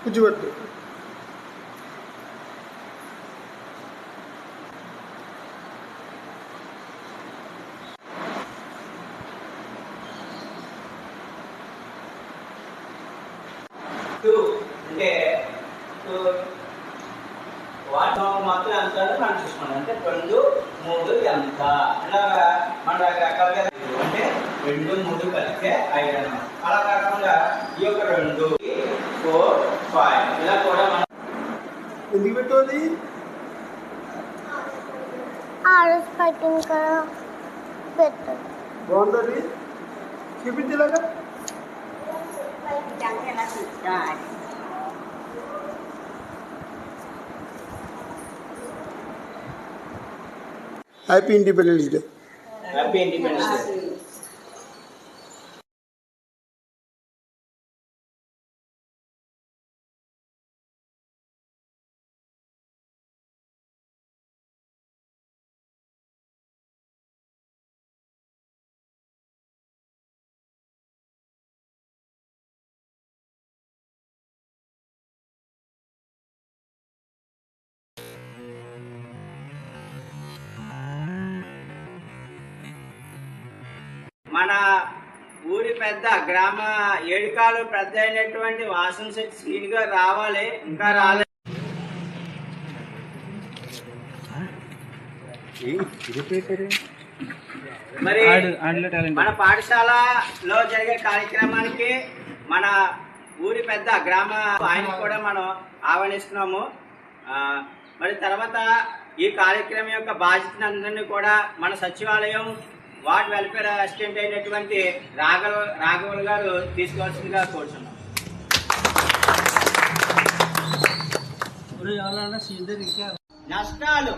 కూర్చోబెట్టు. అంటే వాటి మాత్రం ఎంత మనం చూసుకోండి. అంటే 2, 3 ఎంత ఇలాగా మన రకరకాలుగా అంటే 2, 3 కలిపితే 5 అన్నమాట. అలా కాకుండా ఈ యొక్క 2, 4, 5 ఇలా కూడా మనం ఎందుకు పెట్టాలి? బాగుంటుంది. చూపించేలాగా happy independence day. Happy independence day. మన ఊరి పెద్ద గ్రామ ఏడుకాలు పెద్ద అయినటువంటి వాసనశెట్టి శ్రీని గారు రావాలి, ఇంకా రాలేదు. మరి మన పాఠశాలలో జరిగే కార్యక్రమానికి మన ఊరి పెద్ద గ్రామ ఆయన కూడా మనం ఆహ్వానిస్తున్నాము. మరి తర్వాత ఈ కార్యక్రమం యొక్క బాధ్యతలందరినీ కూడా మన సచివాలయం వార్డ్ వెల్ఫేర్ అసిస్టెంట్ అయినటువంటి రాఘవులు గారు తీసుకోవాల్సిందిగా కోరుతున్నాం. నష్టాలు,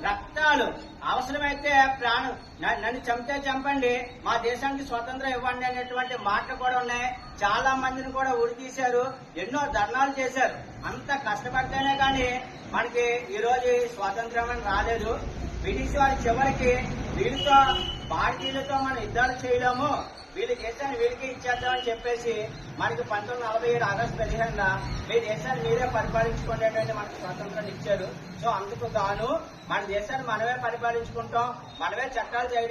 రక్తాలు, అవసరమైతే ప్రాణం, నన్ను చంపితే చంపండి, మా దేశానికి స్వతంత్రం ఇవ్వండి అనేటువంటి మాటలు కూడా ఉన్నాయి. చాలా మందిని కూడా ఉరి తీశారు, ఎన్నో ధర్నాలు చేశారు. అంత కష్టపడితేనే కానీ మనకి ఈ రోజు స్వాతంత్రం అని రాలేదు. బ్రిటిష్ వారి చివరికి వీళ్ళతో భారతీయులతో మనం యుద్ధాలు చేయలేము, వీళ్ళ దేశాన్ని వీళ్ళకి ఇచ్చేద్దామని చెప్పేసి మనకి 1947 ఆగస్టు 15 మీ దేశాన్ని మీరే పరిపాలించుకునేటువంటి మనకు స్వాతంత్రాన్ని ఇచ్చారు. సో అందుకు గాను మన దేశాన్ని మనమే పరిపాలించుకుంటాం, మనమే చట్టాలు చేయడం